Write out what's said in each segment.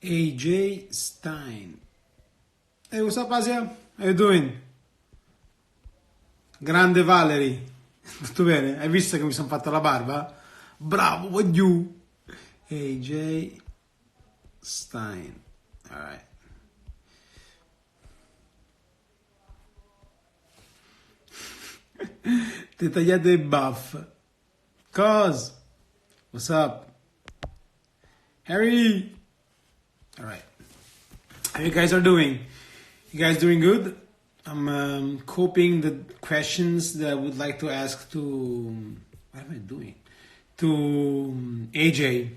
AJ STINE. Hey, what's up, Asia? How you doing? Grande Valerie. Tutto bene? Hai visto che mi sono fatto la barba? Bravo, what you? AJ STINE. Alright. Ti tagliate i buff. Cos. What's up? Harry. Alright. How you guys are doing? You guys doing good? I'm copying the questions that I would like to ask to... What am I doing? To AJ,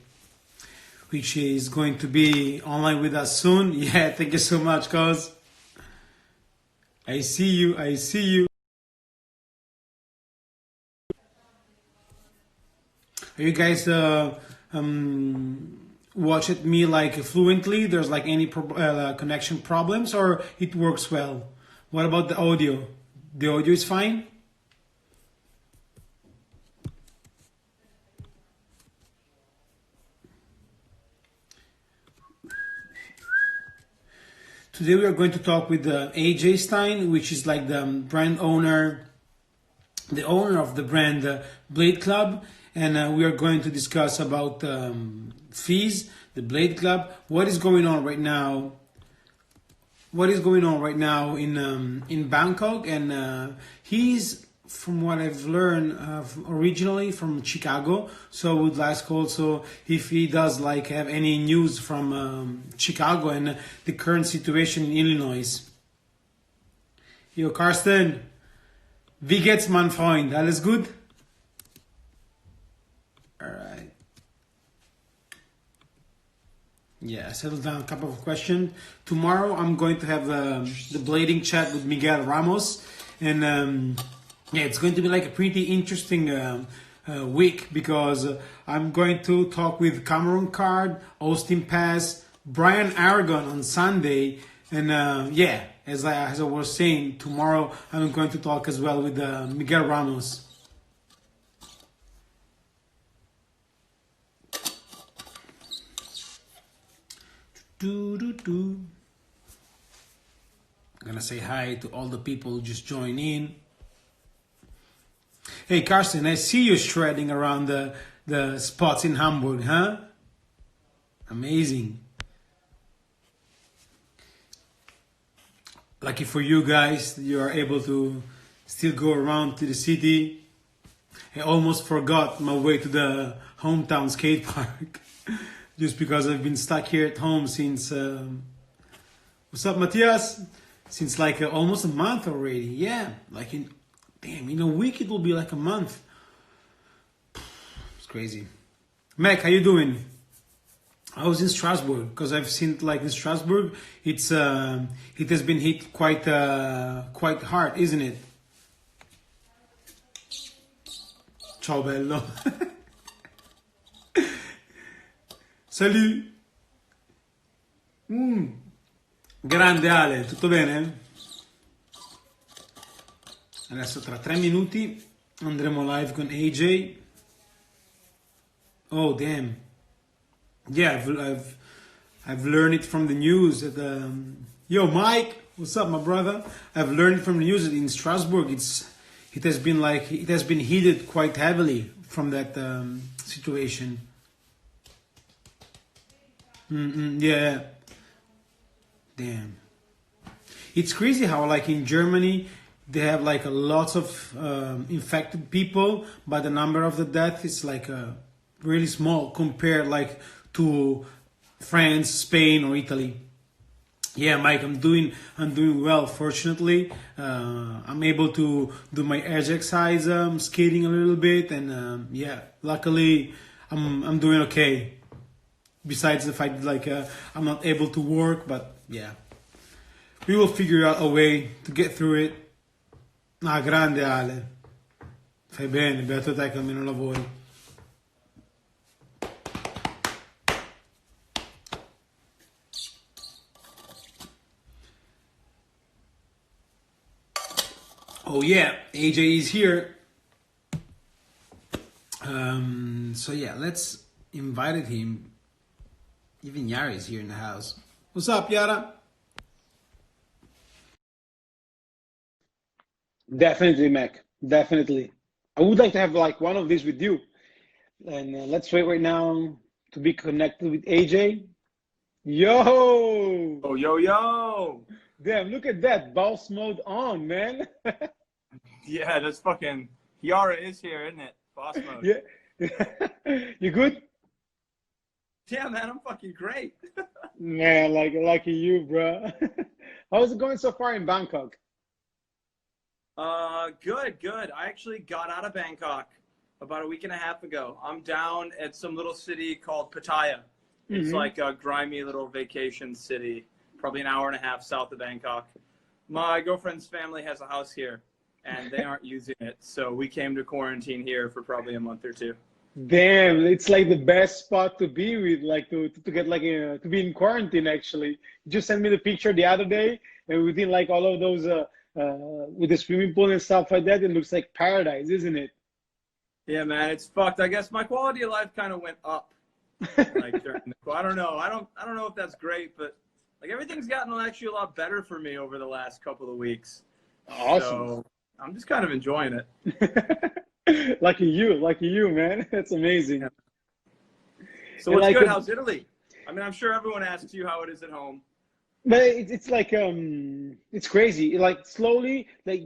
which is going to be online with us soon. Yeah, thank you so much, cuz. I see you, I see you. Are you guys watch me like fluently? There's like any connection problems, or it works well? What about the audio? The audio is fine? Today we are going to talk with AJ STINE, which is like the brand owner, the owner of the brand Blade Club. And we are going to discuss about Fise, the Blade Club, what is going on right now. What is going on right now in Bangkok, and he's, from what I've learned, originally from Chicago. So I would ask also if he does like have any news from Chicago and the current situation in Illinois. Yo, Karsten, wie geht's, mein Freund? Alles gut? Alright. Yeah, I settled down a couple of questions. Tomorrow I'm going to have the blading chat with Miguel Ramos. And yeah, it's going to be like a pretty interesting week, because I'm going to talk with Cameron Card, Austin Pass, Brian Aragon on Sunday. And yeah, as I was saying, tomorrow I'm going to talk as well with Miguel Ramos. I'm gonna say hi to all the people who just joined in. Hey Karsten, I see you shredding around the spots in Hamburg, huh? Amazing. Lucky for you guys, you are able to still go around to the city. I almost forgot my way to the hometown skate park. Just because I've been stuck here at home since, what's up, Matthias? Since like almost a month already. Yeah, like in a week it will be like a month. It's crazy. Mac, how you doing? I was in Strasbourg, because I've seen like in Strasbourg, it has been hit quite hard, isn't it? Ciao bello. Salut! Grande Ale, tutto bene? Adesso tra 3 minuti andremo live con AJ. Oh damn. Yeah, I've learned it from the news that yo Mike, what's up my brother? I've learned from the news that in Strasbourg it has been heated quite heavily from that situation. Yeah. Damn. It's crazy how like in Germany they have like a lot of infected people, but the number of the death is like really small compared like to France, Spain, or Italy. Yeah, Mike, I'm doing well. Fortunately, I'm able to do my exercise, skating a little bit, and yeah, luckily I'm doing okay. Besides the fact that like I'm not able to work, but yeah, we will figure out a way to get through it. Ah, grande Ale, fai bene, beato te che almeno lavori. Oh yeah, AJ is here. So yeah, let's invite him. Even Yara's here in the house. What's up, Yara? Definitely, Mac. Definitely. I would like to have like one of these with you. And let's wait right now to be connected with AJ. Yo! Oh, yo, yo. Damn, look at that. Boss mode on, man. Yeah, that's fucking Yara is here, isn't it? Boss mode. Yeah. You good? Yeah, man, I'm fucking great. Man, like lucky you, bro. How's it going so far in Bangkok? Good, good. I actually got out of Bangkok about a week and a half ago. I'm down at some little city called Pattaya. It's like a grimy little vacation city, probably an hour and a half south of Bangkok. My girlfriend's family has a house here, and they aren't using it, so we came to quarantine here for probably a month or two. Damn, it's like the best spot to be with, like to get like to be in quarantine. Actually, you just sent me the picture the other day, and within like all of those with the swimming pool and stuff like that, it looks like paradise, isn't it? Yeah, man, it's fucked. I guess my quality of life kind of went up. Like during the, I don't know. I don't know if that's great, but like everything's gotten actually a lot better for me over the last couple of weeks. Awesome. So I'm just kind of enjoying it. Lucky you, man. That's amazing. Yeah. So what's like, good? How's Italy? I mean, I'm sure everyone asks you how it is at home. But it's like it's crazy. Like slowly, like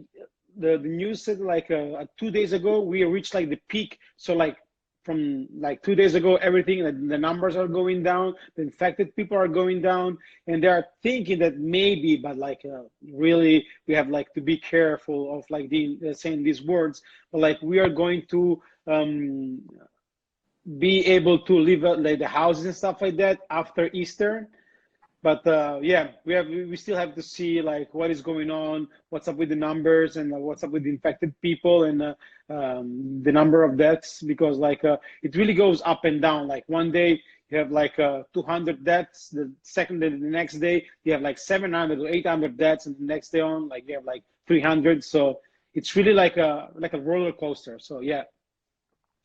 the news said like 2 days ago we reached like the peak. So like from like 2 days ago, everything like, the numbers are going down, the infected people are going down, and they are thinking that maybe, but like really, we have like to be careful of like saying these words. But like we are going to be able to leave like the houses and stuff like that after Easter. But yeah, we still have to see like what is going on, what's up with the numbers, and what's up with the infected people, and the number of deaths, because like it really goes up and down. Like one day you have like 200 deaths, the next day you have like 700 or 800 deaths, and the next day on like you have like 300. So it's really like a roller coaster. So yeah,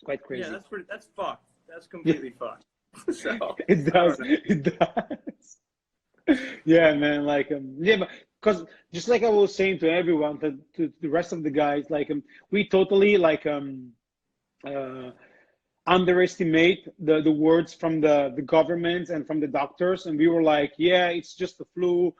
quite crazy. Yeah, that's fucked. That's completely fucked. So It does. It does. Yeah, man. Like, yeah, but because just like I was saying to everyone, to the rest of the guys, like, we totally like uh, underestimate the words from the government and from the doctors, and we were like, yeah, it's just the flu,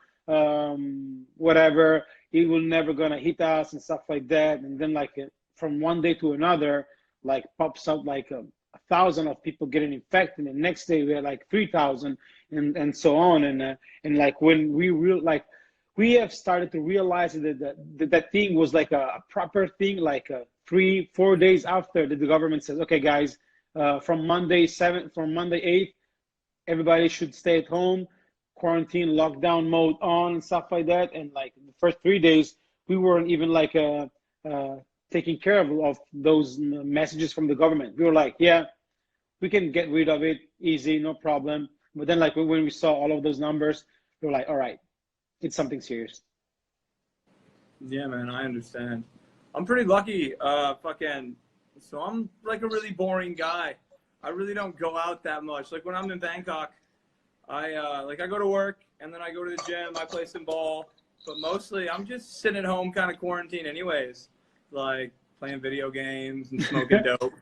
whatever. It will never gonna hit us and stuff like that. And then like from one day to another, like pops up like 1,000 of people getting infected, and the next day we had like 3,000, and so on, and like when like we have started to realize that thing was like a proper thing, like 3-4 days after the government says, okay guys, from Monday 8th, everybody should stay at home, quarantine, lockdown mode on, and stuff like that. And like the first 3 days we weren't even like taking care of those messages from the government. We were like, yeah, we can get rid of it easy, no problem. But then like when we saw all of those numbers, we were like, all right, it's something serious. yeah, man, I understand. I'm pretty lucky. So I'm like a really boring guy. I really don't go out that much. Like when I'm in Bangkok, I go to work and then I go to the gym. I play some ball, but mostly I'm just sitting at home, kind of quarantined, anyways. Like playing video games and smoking dope,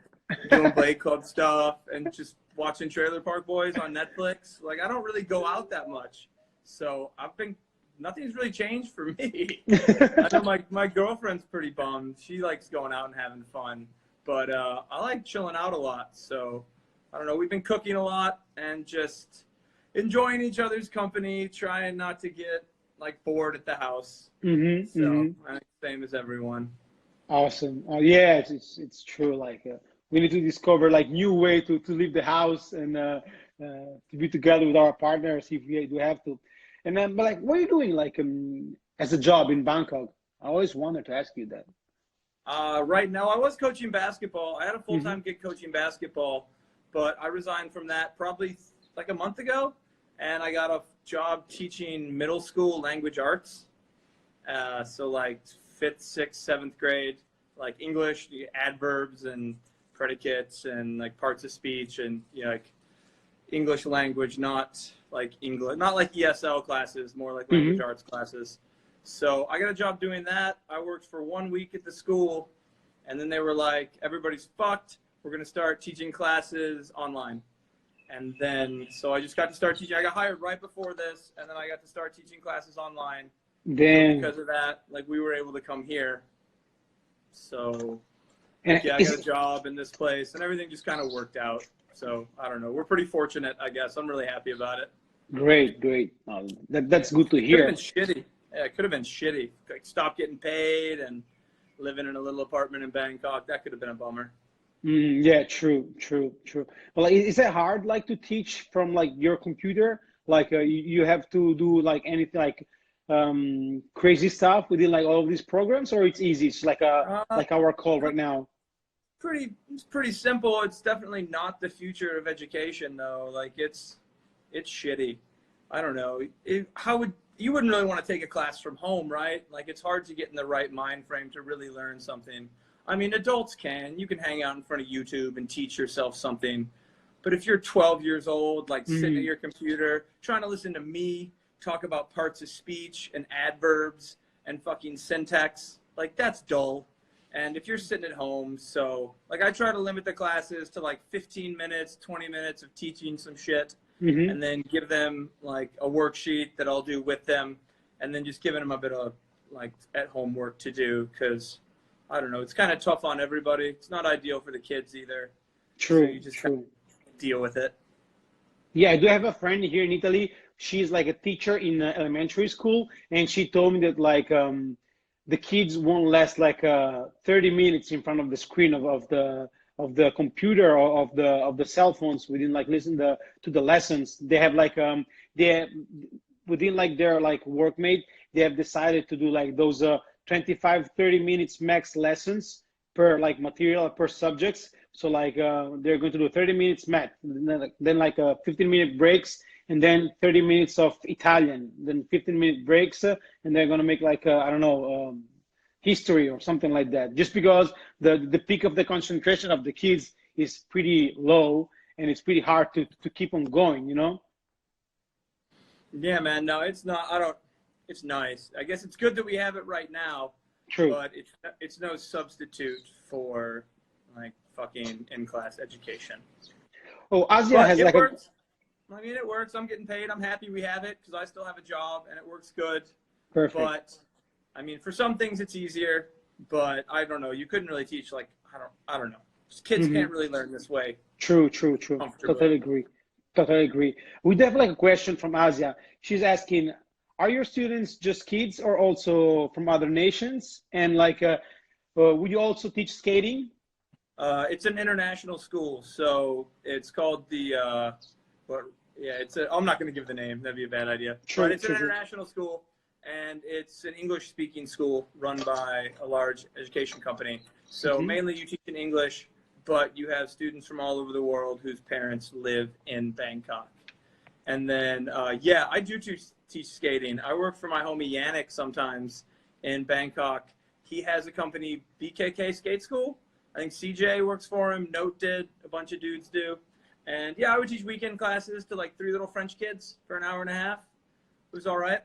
doing Blade Club stuff, and just watching Trailer Park Boys on Netflix. Like I don't really go out that much, so nothing's really changed for me. I know my girlfriend's pretty bummed. She likes going out and having fun, but I like chilling out a lot. So I don't know. We've been cooking a lot and just enjoying each other's company, trying not to get like bored at the house. I think same as everyone. Awesome. Yeah, it's true. Like we need to discover like new way to leave the house and to be together with our partners if we do have to. And then, but like, what are you doing like as a job in Bangkok? I always wanted to ask you that. Right now, I was coaching basketball. I had a full-time gig coaching basketball, but I resigned from that probably like a month ago, and I got a job teaching middle school language arts. So like 5th, 6th, 7th grade, like English, adverbs and predicates and like parts of speech, and you know, like English language, not like English, not like ESL classes, more like language arts classes. So I got a job doing that. I worked for 1 week at the school, and then they were like, everybody's fucked. We're going to start teaching classes online. And then, so I just got to start teaching. I got hired right before this, and then I got to start teaching classes online. Then, so because of that, like, we were able to come here. So, and yeah, I got a job in this place, and everything just kind of worked out. So, I don't know. We're pretty fortunate, I guess. I'm really happy about it. great, great. That's good to Could have hear. been shitty. Yeah, it could have been shitty. Like, stop getting paid and living in a little apartment in Bangkok. That could have been a bummer. Yeah, true. Well, like, is it hard, like, to teach from like your computer? Like, you have to do like anything like crazy stuff within like all of these programs, or it's easy? It's like like our call right now. It's pretty simple. It's definitely not the future of education, though. Like, it's shitty. I don't know. You wouldn't really want to take a class from home, right? Like, it's hard to get in the right mind frame to really learn something. I mean, adults can. You can hang out in front of YouTube and teach yourself something. But if you're 12 years old, like sitting at your computer, trying to listen to me talk about parts of speech and adverbs and fucking syntax, like, that's dull. And if you're sitting at home, so, like, I try to limit the classes to like 15 minutes, 20 minutes of teaching some shit, and then give them like a worksheet that I'll do with them, and then just giving them a bit of like at-home work to do, because I don't know, it's kind of tough on everybody. It's not ideal for the kids either. True, so you just have to deal with it. Yeah, I do have a friend here in Italy. She's like a teacher in elementary school, and she told me that like the kids won't last like 30 minutes in front of the screen of the computer or of the cell phones within like listen to the lessons. They have like they within like their like workmate, they have decided to do like those 25-30 minutes max lessons per like material per subjects. So like they're going to do 30 minutes math, then like 15-minute breaks, and then 30 minutes of Italian, then 15-minute breaks, and they're going to make like I don't know, history or something like that. Just because the peak of the concentration of the kids is pretty low, and it's pretty hard to keep on going, you know? Yeah, man. No, it's not. It's nice. I guess it's good that we have it right now. True. But it's no substitute for like fucking in-class education. Oh, Asia But has it like works. I mean, it works. I'm getting paid. I'm happy we have it because I still have a job and it works good. perfect. But I mean, for some things it's easier. But I don't know. You couldn't really teach like I don't know. Just kids can't really learn this way. True. Comfortably. Totally agree. We have like a question from Asia. She's asking, are your students just kids or also from other nations? And like, would you also teach skating? It's an international school, so it's called the. I'm not going to give the name. That'd be a bad idea. But it's an international school, and it's an English-speaking school run by a large education company. So mainly you teach in English, but you have students from all over the world whose parents live in Bangkok. And then, I do teach skating. I work for my homie Yannick sometimes in Bangkok. He has a company, BKK Skate School. I think CJ works for him. Note did. A bunch of dudes do. And yeah, I would teach weekend classes to like 3 little French kids for an hour and a half. It was all right.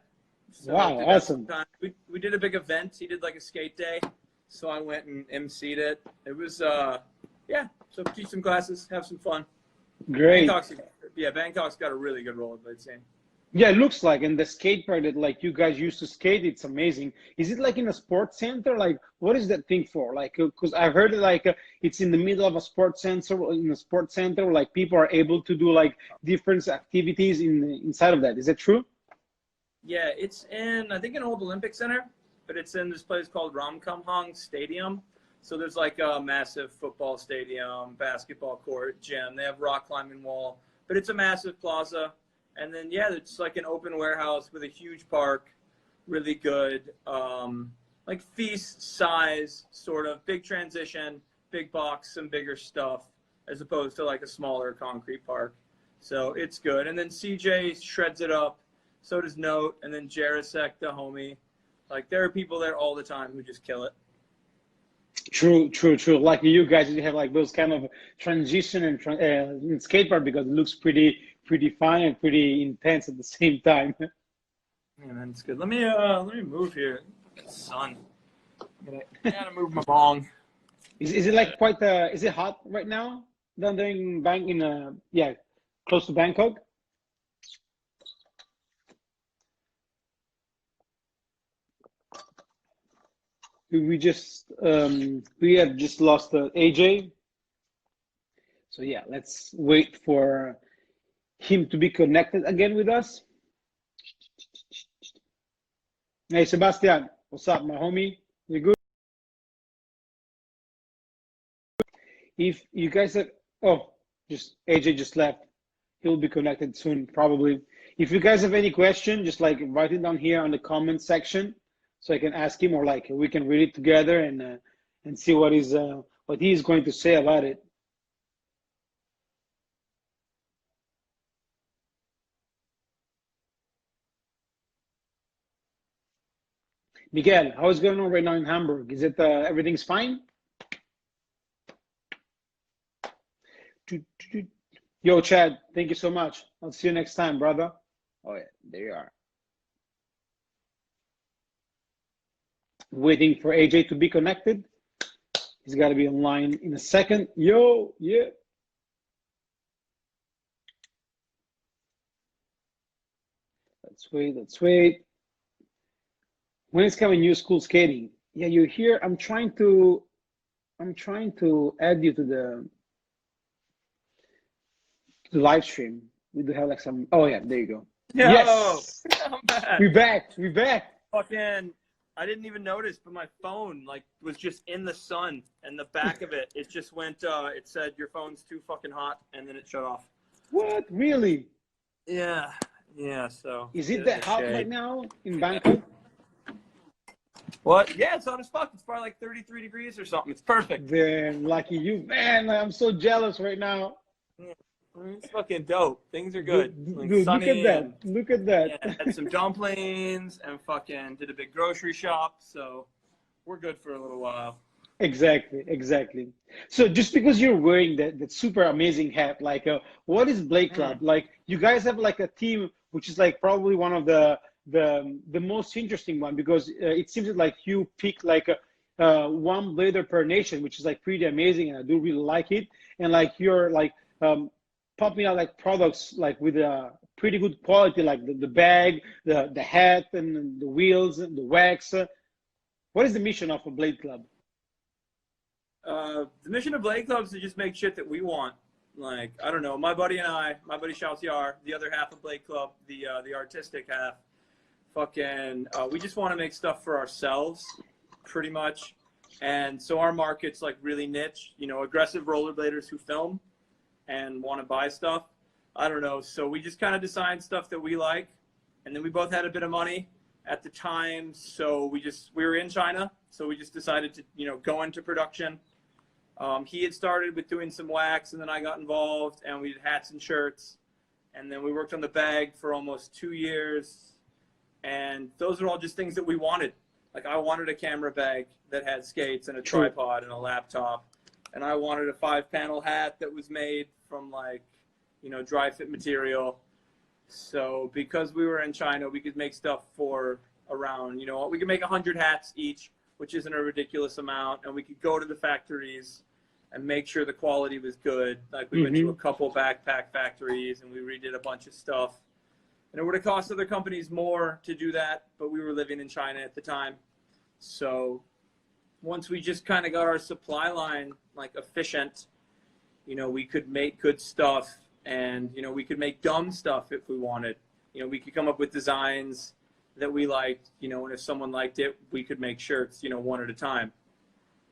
So wow, awesome. We did a big event. He did like a skate day. So I went and emceed it. It was, so teach some classes, have some fun. Great. Bangkok's got a really good rollerblade scene. Yeah, it looks like, and the skate park that like you guys used to skate, it's amazing. Is it like in a sports center? Like, what is that thing for? Like, because I've heard it like it's in the middle of a sports center, in a sports center, where, like people are able to do like different activities inside of that. Is that true? Yeah, it's in, I think, an old Olympic Center, but it's in this place called Ramkhamhaeng Stadium. So there's like a massive football stadium, basketball court, gym. They have rock climbing wall, but it's a massive plaza. And then, it's like an open warehouse with a huge park, really good, like Fise size, sort of big transition, big box, some bigger stuff, as opposed to like a smaller concrete park. So it's good. And then CJ shreds it up. So does Note. And then Jarasek, the homie. Like, there are people there all the time who just kill it. True. Like you guys, you have like those kind of transition and in skate park because it looks pretty pretty fun and pretty intense at the same time. Yeah, man, it's good. Let me move here. Sun. I gotta move my bong. Is it like quite is it hot right now down there in yeah, close to Bangkok? We just we have just lost AJ. So yeah, let's wait for him to be connected again with us. Hey Sebastian, what's up, my homie? You good? If you guys have, oh, just AJ just left. He'll be connected soon, probably. If you guys have any question, just like write it down here on the comment section, so I can ask him, or like we can read it together and see what he's going to say about it. Miguel, how is it going on right now in Hamburg? Is it everything's fine? Yo, Chad, thank you so much. I'll see you next time, brother. Oh yeah, there you are. Waiting for AJ to be connected. He's got to be online in a second. Yo, yeah. Let's wait. When is coming new school skating? Yeah, you're here. I'm trying to add you to the live stream. We do have like some, oh yeah, there you go. Yo, yes, I'm back. We're back. Fucking, I didn't even notice, but my phone like was just in the sun, and the back of it just went. It said your phone's too fucking hot, and then it shut off. What? Really? Yeah. So is it that hot right now in Bangkok? What? Yeah, it's hot as fuck. It's probably like 33 degrees or something. It's perfect. Damn, lucky you, man. I'm so jealous right now. Yeah. It's fucking dope. Things are good. Dude, look at that. Look at that. Yeah, had some dumplings and fucking did a big grocery shop. So we're good for a little while. Exactly. So just because you're wearing that super amazing hat, like what is Blade Club? Like you guys have like a team, which is like probably one of the most interesting one, because it seems like you pick like one blader per nation, which is like pretty amazing, and I do really like it. And like you're like popping out like products like with a pretty good quality, like the bag, the hat, and the wheels, and the wax. What is the mission of a Blade Club? The mission of Blade Club is to just make shit that we want. Like, I don't know, my buddy Shaltiar, the other half of Blade Club, the artistic half, fucking, we just want to make stuff for ourselves, pretty much. And so our market's like really niche, you know, aggressive rollerbladers who film and want to buy stuff. I don't know. So we just kind of design stuff that we like. And then we both had a bit of money at the time. So we were in China. So we just decided to, you know, go into production. He had started with doing some wax, and then I got involved, and we did hats and shirts. And then we worked on the bag for almost 2 years. And those are all just things that we wanted. Like, I wanted a camera bag that had skates and a tripod and a laptop. And I wanted a 5-panel hat that was made from, like, you know, dry fit material. So because we were in China, we could make stuff for around, you know, we could make 100 hats each, which isn't a ridiculous amount. And we could go to the factories and make sure the quality was good. Like, we went to a couple backpack factories and we redid a bunch of stuff. And it would have cost other companies more to do that, but we were living in China at the time. So once we just kind of got our supply line like efficient, you know, we could make good stuff, and, you know, we could make dumb stuff if we wanted. You know, we could come up with designs that we liked, you know, and if someone liked it, we could make shirts, you know, one at a time.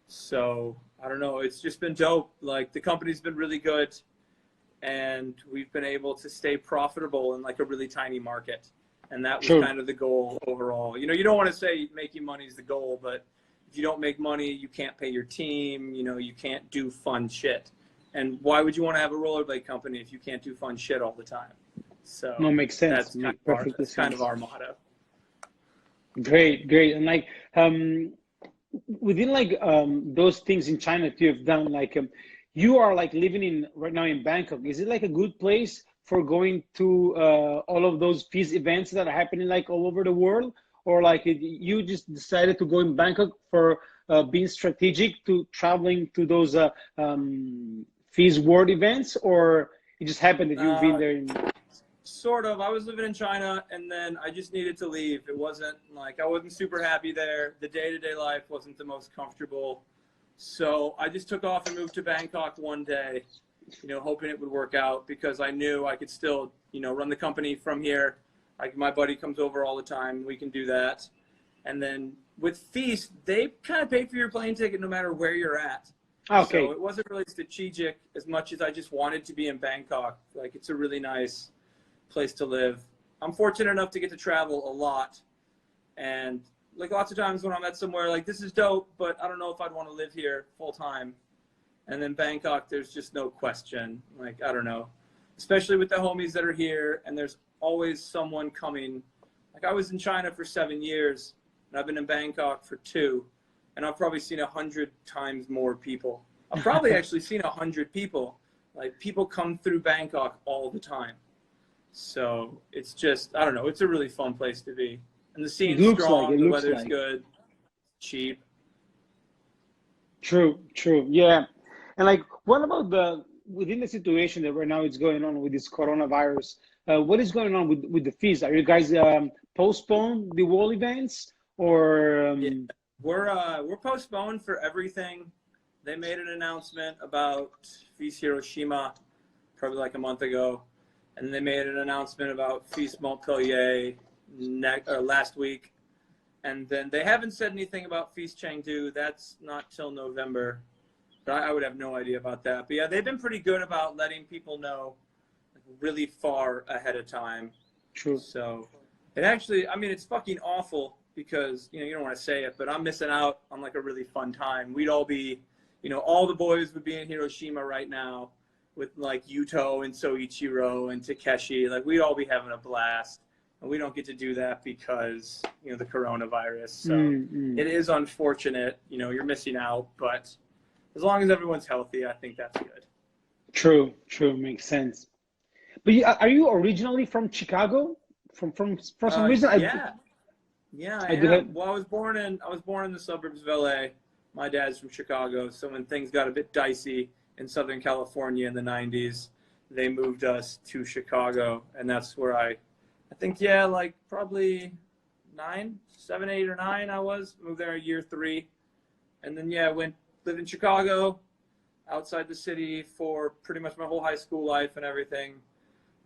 So I don't know, it's just been dope. Like, the company's been really good, and we've been able to stay profitable in like a really tiny market. And that was kind of the goal overall. You know, you don't want to say making money is the goal, but if you don't make money, you can't pay your team, you know, you can't do fun shit. And why would you want to have a rollerblade company if you can't do fun shit all the time? So no, makes sense. That's kind of our motto. Great. And like within like those things in China that you have done, like you are like living in right now in Bangkok. Is it like a good place for going to all of those Fise events that are happening like all over the world, or like you just decided to go in Bangkok for being strategic to traveling to those Fise World events, or it just happened that you've been there? Sort of. I was living in China, and then I just needed to leave. It wasn't like I wasn't super happy there. The day-to-day life wasn't the most comfortable. So I just took off and moved to Bangkok one day, hoping it would work out, because I knew I could still, run the company from here. My buddy comes over all the time. We can do that. And then with Fise, they kind of pay for your plane ticket no matter where you're at. Okay. So it wasn't really strategic as much as I just wanted to be in Bangkok. Like, it's a really nice place to live. I'm fortunate enough to get to travel a lot, and like lots of times when I'm at somewhere, like, this is dope, but I don't know if I'd want to live here full time. And then Bangkok, there's just no question. Like, I don't know, especially with the homies that are here, and there's always someone coming. Like, I was in China for 7 years, and I've been in Bangkok for 2, and I've probably seen 100 times more people. I've probably actually seen 100 people. Like, people come through Bangkok all the time. So it's just, I don't know, it's a really fun place to be. And the scene's strong, the weather's good, cheap. True. Yeah. And like, what about within the situation that right now is going on with this coronavirus? What is going on with the Fise? Are you guys postpone the world events, or? Yeah, we're postponed for everything. They made an announcement about Fise Hiroshima probably like a month ago. And they made an announcement about Fise Montpellier last week. And then they haven't said anything about Fise Chengdu. That's not till November. But I would have no idea about that. But yeah, they've been pretty good about letting people know really far ahead of time. True. So it actually, I mean, it's fucking awful because, you don't want to say it, but I'm missing out on like a really fun time. We'd all be, all the boys would be in Hiroshima right now, with like Yuto and Soichiro and Takeshi. Like, we'd all be having a blast, and we don't get to do that because the coronavirus. So it is unfortunate. You're missing out, but as long as everyone's healthy, I think that's good. True, makes sense. But are you originally from Chicago? From some reason? Yeah, I am. Well, I was born in the suburbs of LA. My dad's from Chicago, so when things got a bit dicey in Southern California in the 90s, they moved us to Chicago, and that's where I think, like probably 7, 8, or 9 I moved there in year 3. And then, lived in Chicago, outside the city for pretty much my whole high school life and everything.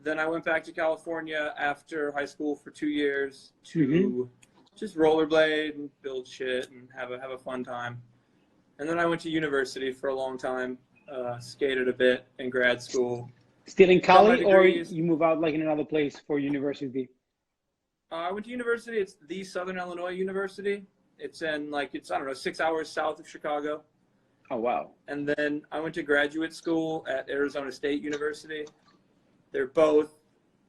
Then I went back to California after high school for 2 years to just rollerblade and build shit and have a fun time. And then I went to university for a long time. Skated a bit in grad school. Still in Cali, or you move out like in another place for university? I went to university. It's the Southern Illinois University. It's in I don't know, 6 hours south of Chicago. Oh, wow. And then I went to graduate school at Arizona State University. They're both,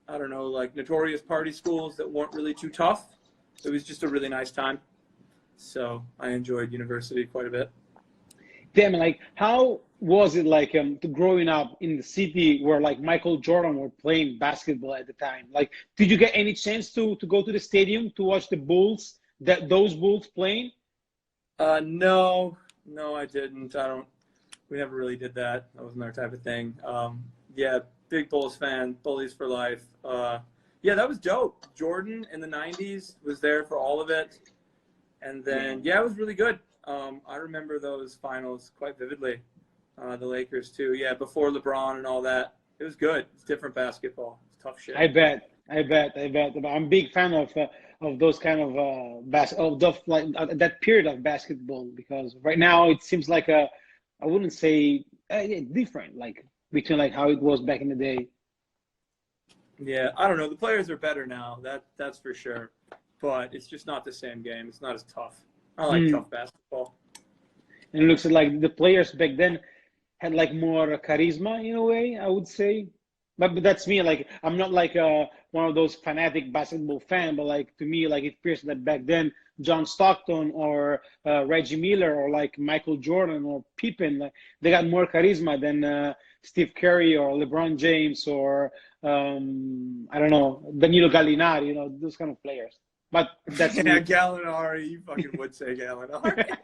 I don't know, like notorious party schools that weren't really too tough. It was just a really nice time. So I enjoyed university quite a bit. Damn, like, how was it like growing up in the city where like Michael Jordan were playing basketball at the time? Like, did you get any chance to go to the stadium to watch the Bulls, those Bulls playing? No, I didn't. We never really did that. That wasn't our type of thing. Big Bulls fan, Bullies for life. That was dope. Jordan in the 90s was there for all of it. And then, it was really good. I remember those finals quite vividly. The Lakers too. Yeah, before LeBron and all that. It was good. It's different basketball. It's tough shit. I bet. I'm a big fan of those kind of that period of basketball, because right now it seems like I wouldn't say different, like between like how it was back in the day. Yeah, I don't know. The players are better now. That's for sure. But it's just not the same game. It's not as tough. I like tough basketball. And it looks like the players back then had like more charisma in a way, I would say. But that's me. Like, I'm not like one of those fanatic basketball fan, but like to me, like it appears that back then John Stockton or Reggie Miller or like Michael Jordan or Pippen, like, they got more charisma than Steve Curry or LeBron James or I don't know, Danilo Gallinari, you know, those kind of players. But that's Yeah, me. Gallinari. You fucking would say Gallinari.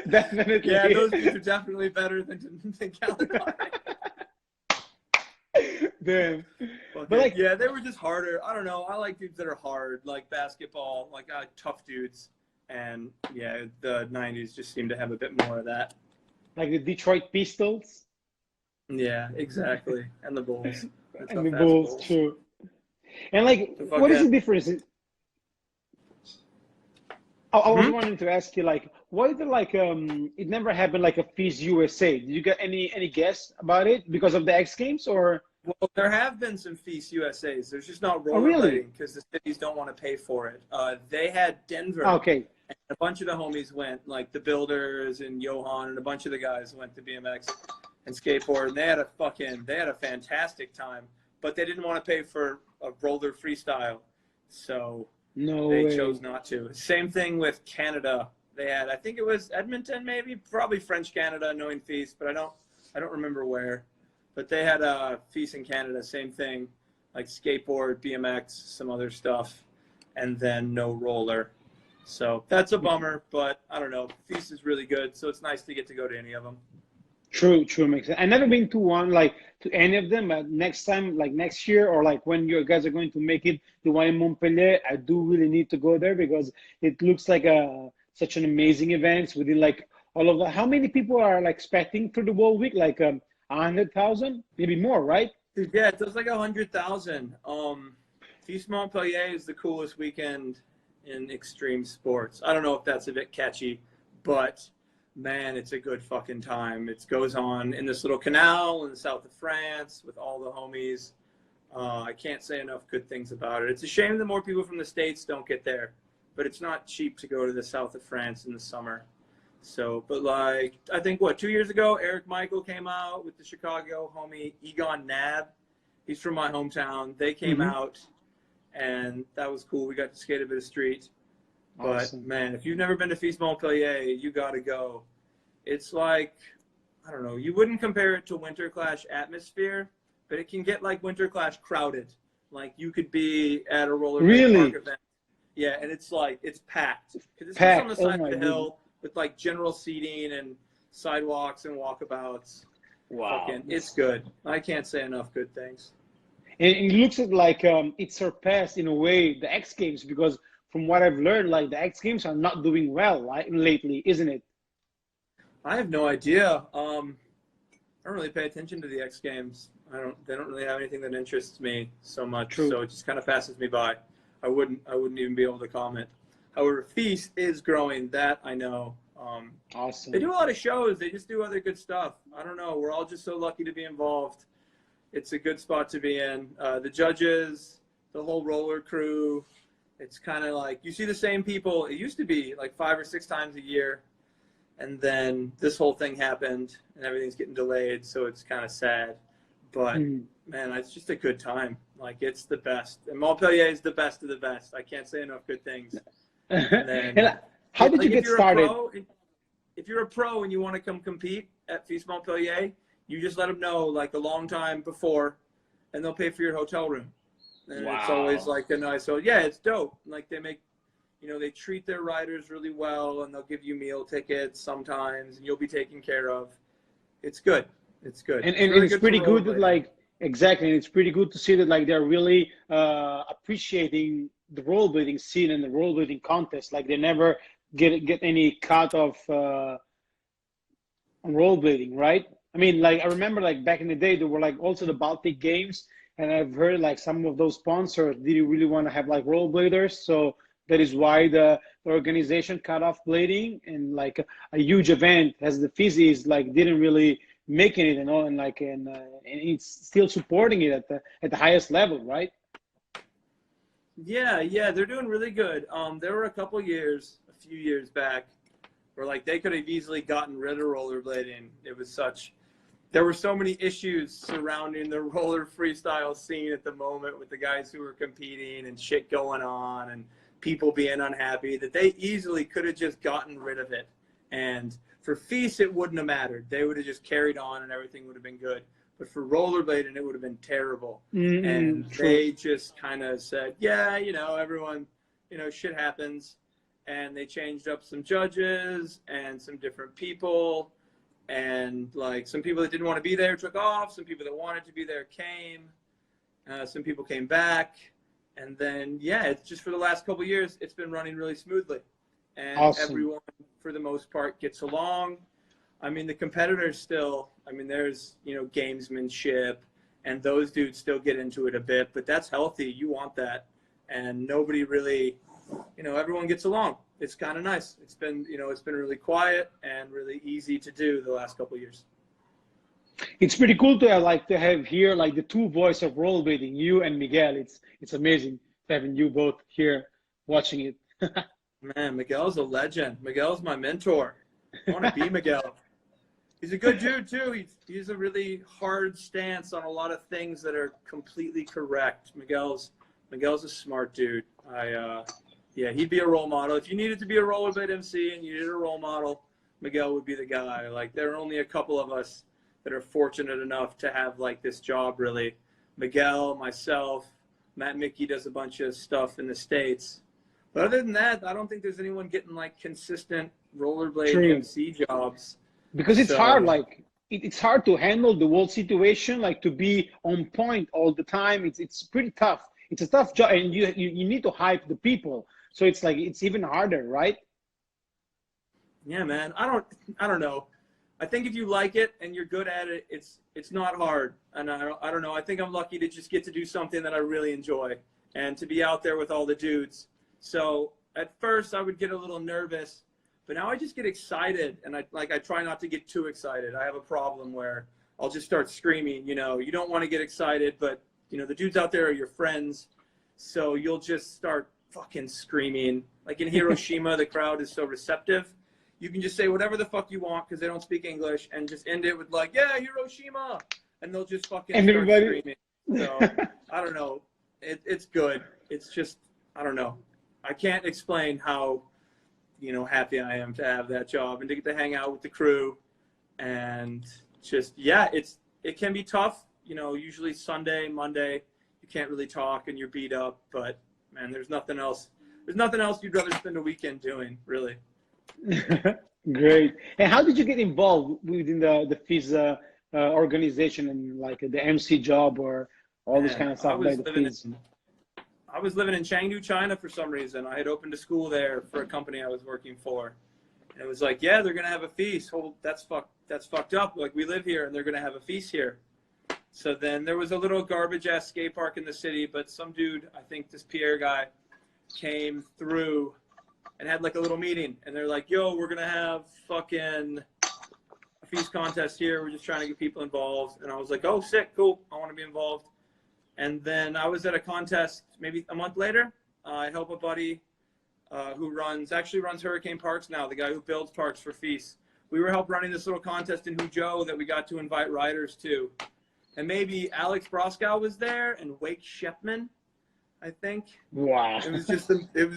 Definitely. Yeah, those dudes are definitely better than Gallinari. Damn. But But like, yeah, they were just harder. I don't know. I like dudes that are hard, like basketball, like tough dudes. And yeah, the 90s just seemed to have a bit more of that. like the Detroit Pistols Yeah, exactly. And the Bulls. and the tough-ass Bulls, true. And like, So what is the fucking- difference? I was Hmm? wanting to ask you, like, why is it like it never happened like a Fise USA? Did you get any guess about it because of the X Games or? Well, there have been some Feast USAs. There's just not Oh, really? rollerblading because the cities don't want to pay for it. They had Denver. Okay. And a bunch of the homies went, like the Builders and Johan and a bunch of the guys went to BMX and skateboard. And they had a fantastic time, but they didn't want to pay for a roller freestyle. So No they way. chose not to. Same thing with Canada. They had, I think it was Edmonton, maybe, probably French Canada, knowing Feast, but I don't remember where. But they had Feast in Canada, same thing, like skateboard, BMX, some other stuff, and then no roller. So that's a bummer, but I don't know. Feast is really good, so it's nice to get to go to any of them. True, makes sense. I've never been to one, like to any of them, but next time, like next year, or like when you guys are going to make it, the one in Montpellier, I do really need to go there because it looks like such an amazing event within like all of the. How many people are like expecting for the whole week? Like 100,000, maybe more, right? Yeah, it does like 100,000. Feast Montpellier is the coolest weekend in extreme sports. I don't know if that's a bit catchy, but man, it's a good fucking time. It goes on in this little canal in the south of France with all the homies. I can't say enough good things about it. It's a shame that more people from the States don't get there, but it's not cheap to go to the south of France in the summer. So, but like, I think 2 years ago, Eric Michael came out with the Chicago homie Egon Nab. He's from my hometown. They came out, and that was cool. We got to skate a bit of street. Awesome. But man, if you've never been to Fise Montpellier, you got to go. It's like, I don't know, you wouldn't compare it to Winter Clash atmosphere, but it can get like Winter Clash crowded. Like you could be at a rollerblade park event. Yeah, and it's like, it's packed. Because it's just on the side of the hill with like general seating and sidewalks and walkabouts. Wow. Fucking, it's good. I can't say enough good things. And it looks like it surpassed in a way the X Games because from what I've learned, like the X Games are not doing well lately, isn't it? I have no idea. I don't really pay attention to the X Games. They don't really have anything that interests me so much. True. So it just kind of passes me by. I wouldn't even be able to comment. However, Feast is growing. That I know. Awesome. They do a lot of shows. They just do other good stuff. I don't know. We're all just so lucky to be involved. It's a good spot to be in. The judges, the whole roller crew. It's kind of like you see the same people. It used to be like 5 or 6 times a year. And then this whole thing happened and everything's getting delayed. So it's kind of sad. But man, it's just a good time. Like it's the best. And Montpellier is the best of the best. I can't say enough good things. And then, and how did you get started? If you're a pro and you want to come compete at Fise Montpellier, you just let them know like a long time before and they'll pay for your hotel room. And it's always like a nice, so yeah, it's dope. Like they make, they treat their riders really well and they'll give you meal tickets sometimes and you'll be taken care of. It's good. It's good. And really it's pretty good that like, exactly. And it's pretty good to see that like they're really appreciating the rollerblading scene and the rollerblading contest. Like they never get any cut of rollerblading, right? I mean, like I remember like back in the day, there were like also the Baltic Games, and I've heard like some of those sponsors didn't really want to have like rollerbladers, so that is why the organization cut off blading, and like a huge event as the Fise like didn't really making it and all, and like and it's still supporting it at the highest level, right? Yeah, they're doing really good. There were a few years back, where like they could have easily gotten rid of rollerblading. There were so many issues surrounding the roller freestyle scene at the moment with the guys who were competing and shit going on and people being unhappy that they easily could have just gotten rid of it. And for Fise, it wouldn't have mattered. They would have just carried on and everything would have been good. but for rollerblading, it would have been terrible. Mm-hmm. And True. they just kind of said, yeah, you know, everyone, you know, shit happens. And they changed up some judges and some different people. And like some people that didn't want to be there took off. Some people that wanted to be there came. Some people came back. And then, yeah, it's just for the last couple of years, it's been running really smoothly. And Awesome. everyone, for the most part, gets along. I mean, the competitors still, I mean, there's, you know, gamesmanship, and those dudes still get into it a bit, but that's healthy. You want that. And nobody really, you know, everyone gets along. It's kind of nice. It's been, you know, it's been really quiet and really easy to do the last couple of years. It's pretty cool to have here like the two voices of rollerblading, you and Miguel. It's amazing having you both here watching it. Man, Miguel's a legend. Miguel's my mentor. I want to be Miguel. He's a good dude too. He's a really hard stance on a lot of things that are completely correct. Miguel's a smart dude. Yeah, he'd be a role model. If you needed to be a rollerblade MC and you needed a role model, Miguel would be the guy. Like, there are only a couple of us that are fortunate enough to have like this job, really. Miguel, myself, Matt Mickey does a bunch of stuff in the States. But other than that, I don't think there's anyone getting like consistent rollerblade True. MC jobs. Because it's hard, like it's hard to handle the whole situation, like to be on point all the time. It's pretty tough. It's a tough job, and you need to hype the people. So it's like it's even harder, right? Yeah, man. I don't know. I think if you like it and you're good at it, it's not hard. And I don't know. I think I'm lucky to just get to do something that I really enjoy and to be out there with all the dudes. So at first I would get a little nervous, but now I just get excited, and I try not to get too excited. I have a problem where I'll just start screaming. You know, you don't want to get excited, but you know the dudes out there are your friends, so you'll just start fucking screaming. Like in Hiroshima, the crowd is so receptive. You can just say whatever the fuck you want because they don't speak English, and just end it with like, yeah, Hiroshima, and they'll just fucking start screaming. So I don't know. It's good. It's just, I don't know. I can't explain how, you know, happy I am to have that job and to get to hang out with the crew, and just, yeah, it can be tough. You know, usually Sunday, Monday, you can't really talk and you're beat up, but man, there's nothing else you'd rather spend a weekend doing, really. Great. And how did you get involved within the Fise organization and like the MC job or all this kind of stuff like the Fise? I was living in Chengdu, China for some reason. I had opened a school there for a company I was working for. And it was like, yeah, they're going to have a feast. Oh, that's fucked up. Like, we live here and they're going to have a feast here. So then there was a little garbage-ass skate park in the city, but some dude, I think this Pierre guy, came through and had like a little meeting. And they're like, yo, we're going to have fucking a feast contest here. We're just trying to get people involved. And I was like, oh, sick, cool. I want to be involved. And then I was at a contest maybe a month later. I help a buddy who actually runs Hurricane Parks now, the guy who builds parks for Fise. We were helping running this little contest in Huzhou that we got to invite riders to. And maybe Alex Broskow was there and Wake Shepman, I think. Wow. It was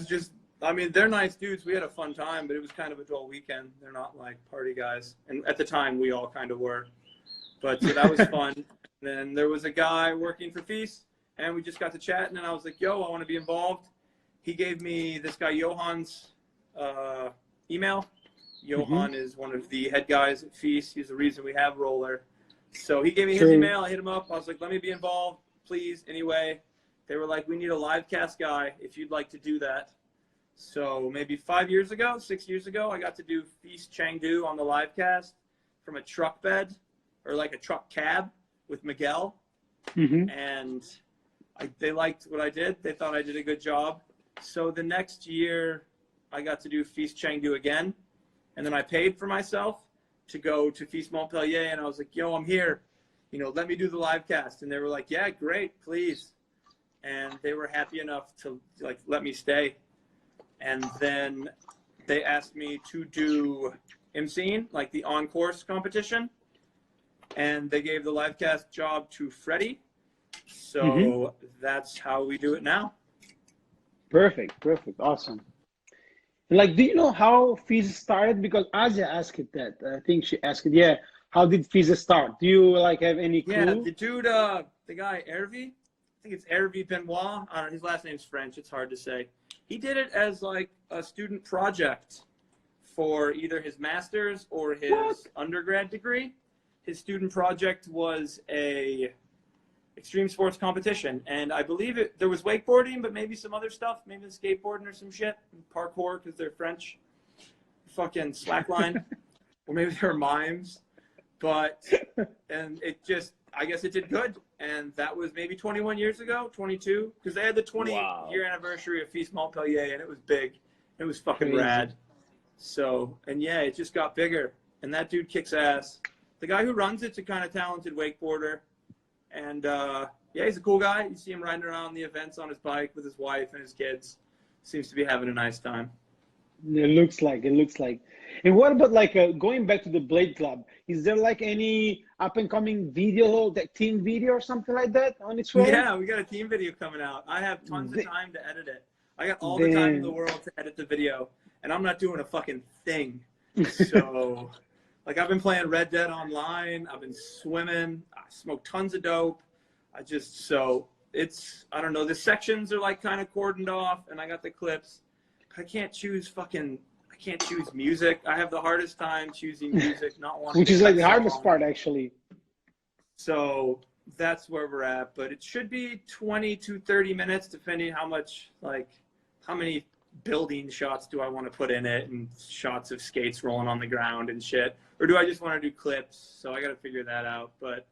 just, I mean, they're nice dudes. We had a fun time, but it was kind of a dull weekend. They're not like party guys. And at the time, we all kind of were. But so that was fun. Then there was a guy working for Fise, and we just got to chatting, and I was like, yo, I want to be involved. He gave me this guy Johan's email. Johan is one of the head guys at Fise. He's the reason we have Roller. So he gave me his email. I hit him up. I was like, let me be involved, please. Anyway, they were like, we need a live cast guy if you'd like to do that. So maybe 6 years ago, I got to do Fise Chengdu on the live cast from a truck bed or like a truck cab with Miguel. And they liked what I did. They thought I did a good job. So the next year I got to do Fise Chengdu again. And then I paid for myself to go to Fise Montpellier. And I was like, yo, I'm here. You know, let me do the live cast. And they were like, yeah, great, please. And they were happy enough to like let me stay. And then they asked me to do emceeing, like the on-course competition. And they gave the live cast job to Freddie. So that's how we do it now. Perfect. Awesome. Like, do you know how Fise started? Because Asia asked it that. I think she asked it, yeah. how did Fise start? Do you like have any clue? Yeah, the dude, the guy Hervé, I think it's Hervé Benoit. I don't know, his last name's French. It's hard to say. He did it as like a student project for either his master's or his undergrad degree. His student project was a extreme sports competition, and I believe there was wakeboarding, but maybe some other stuff, maybe skateboarding or some shit, parkour because they're French, fucking slackline, or maybe they're mimes. But and it just, I guess it did good, and that was maybe 21 years ago, 22, because they had the 20-year anniversary of Fise Montpellier, and it was big, it was fucking rad. So, and yeah, it just got bigger, and that dude kicks ass. The guy who runs it's a kind of talented wakeboarder, and yeah, he's a cool guy. You see him riding around the events on his bike with his wife and his kids. Seems to be having a nice time. It looks like. And what about like going back to the Blade Club? Is there like any up and coming video, that team video or something like that on its way? Yeah, we got a team video coming out. I have tons of time to edit it. I got all the time in the world to edit the video, and I'm not doing a fucking thing. So, like, I've been playing Red Dead Online. I've been swimming. I smoked tons of dope. It's, I don't know, the sections are like kind of cordoned off, and I got the clips. I can't choose music. I have the hardest time choosing music, not wanting which is like the hardest part, actually. So that's where we're at, but it should be 20 to 30 minutes, depending how many building shots do I want to put in it, and shots of skates rolling on the ground and shit, or do I just want to do clips? So I got to figure that out. But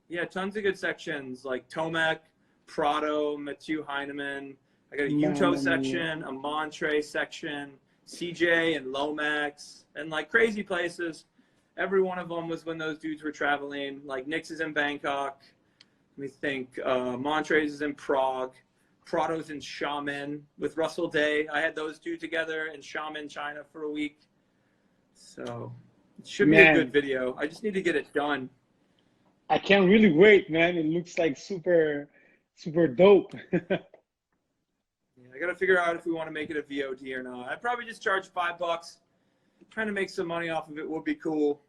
yeah, tons of good sections like Tomek, Prado, Mathieu Heinemann. I got a Uto section, a Montre section, CJ and Lomax, and like crazy places. Every one of them was when those dudes were traveling. Like Nick's is in Bangkok. Let me think. Montre's is in Prague. Prado's in Xiamen with Russell Day. I had those two together in Xiamen, China for a week. So it should be a good video. I just need to get it done. I can't really wait, man. It looks like super, super dope. I got to figure out if we want to make it a VOD or not. I'd probably just charge $5. Trying to make some money off of it would be cool,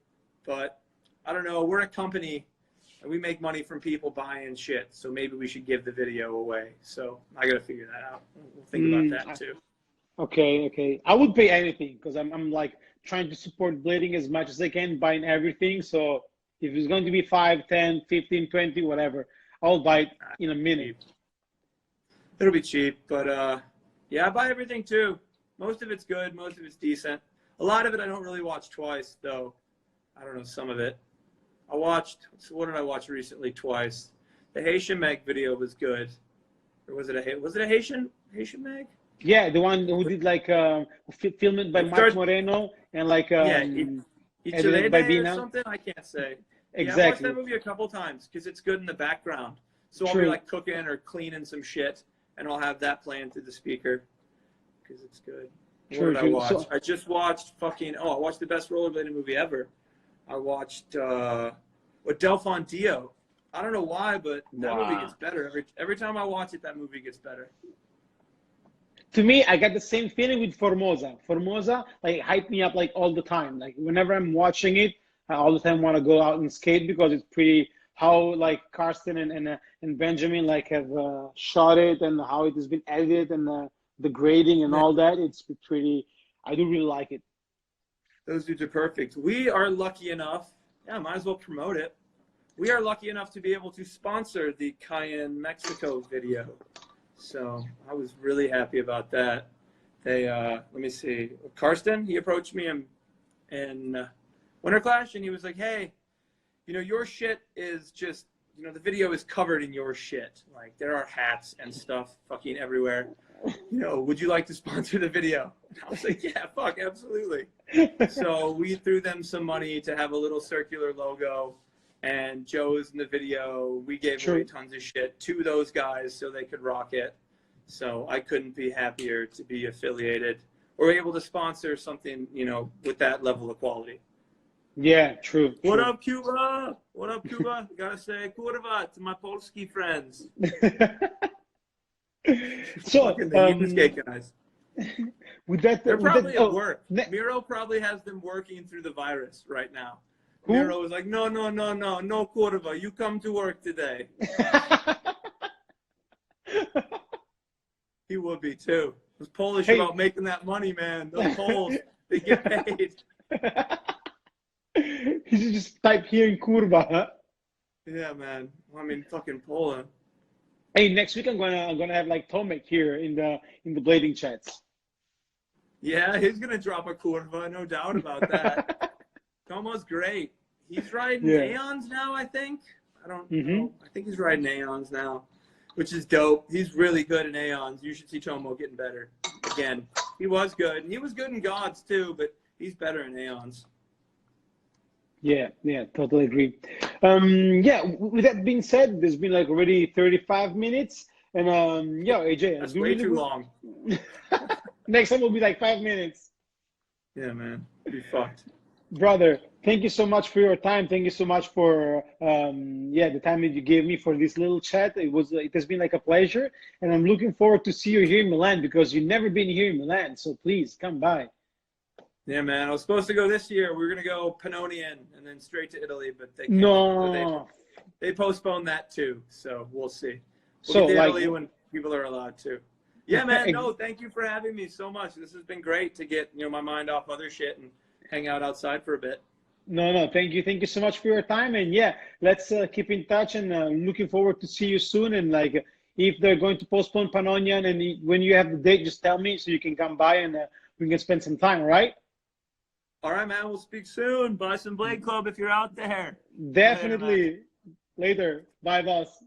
but I don't know. We're a company, and we make money from people buying shit, so maybe we should give the video away. So I got to figure that out. We'll think about that too. Okay. I would pay anything because I'm like trying to support blading as much as I can, buying everything. So if it's going to be 5, 10, 15, 20, whatever, I'll buy it in a minute. It'll be cheap, but yeah, I buy everything too. Most of it's good, most of it's decent. A lot of it I don't really watch twice, though. I don't know, some of it. What did I watch recently twice? The Haitian Meg video was good. Or was it a Haitian Meg? Yeah, the one who did like filmed by Mark Moreno and like edited by or something. I can't say. Exactly. Yeah, I watched that movie a couple times because it's good in the background. So I'll be like cooking or cleaning some shit, and I'll have that playing through the speaker because it's good. What did I watch? I just watched I watched the best rollerblading movie ever. I watched Delphine Dio. I don't know why, but that movie gets better. Every time I watch it, that movie gets better. To me, I got the same feeling with Formosa. Formosa, like, hyped me up like all the time. Like, whenever I'm watching it, I all the time want to go out and skate because it's pretty, how like Karsten and Benjamin like have shot it, and how it has been edited, and the grading and all that. It's pretty, I do really like it. Those dudes are perfect. We are lucky enough, might as well promote it. We are lucky enough to be able to sponsor the Cayenne, Mexico video. So I was really happy about that. They, let me see, Karsten, he approached me in Winter Clash, and he was like, hey, your shit is just, the video is covered in your shit. Like, there are hats and stuff fucking everywhere. Would you like to sponsor the video? And I was like, yeah, fuck, absolutely. So we threw them some money to have a little circular logo, and Joe's in the video. We gave away tons of shit to those guys so they could rock it. So I couldn't be happier to be affiliated or able to sponsor something, with that level of quality. Yeah, true. What up, Cuba? What up, Cuba? Gotta say, kurwa to my Polski friends. So, guys. With that, they're probably at work. Miro probably has them working through the virus right now. Who? Miro was like, no, no curva. You come to work today. He would be too. Those Polish Hey. about making that money, man. Those Poles, they get paid. You should just type here in curva. Huh? Yeah, man. I mean, fucking Poland. Hey, next week I'm gonna have like Tomek here in the blading chats. Yeah, he's gonna drop a curva, no doubt about that. Tomo's great. He's riding Aeons now, I think. I don't know. I think he's riding Aeons now, which is dope. He's really good in Aeons. You should see Tomo getting better. Again, he was good. And he was good in Gods too, but he's better in Aeons. Yeah, totally agree. Yeah, with that being said, there's been like already 35 minutes. And AJ, That's way too long. Next time will be like 5 minutes. Yeah, man. Be fucked. Brother, thank you so much for your time. Thank you so much for the time that you gave me for this little chat. It has been like a pleasure, and I'm looking forward to see you here in Milan because you've never been here in Milan. So please come by. Yeah, man. I was supposed to go this year. We were gonna go Pannonian and then straight to Italy, but they they postponed that too. So we'll see. We'll get to Italy when people are allowed to. Yeah, man. No, thank you for having me so much. This has been great to get my mind off other shit and hang out outside for a bit. No, thank you so much for your time. And yeah, let's keep in touch. And looking forward to see you soon. And like, if they're going to postpone Pannonian, and when you have the date, just tell me so you can come by and we can spend some time. All right? All right, man. We'll speak soon. Buy some Blade Club if you're out there. Definitely. Later. Bye, boss.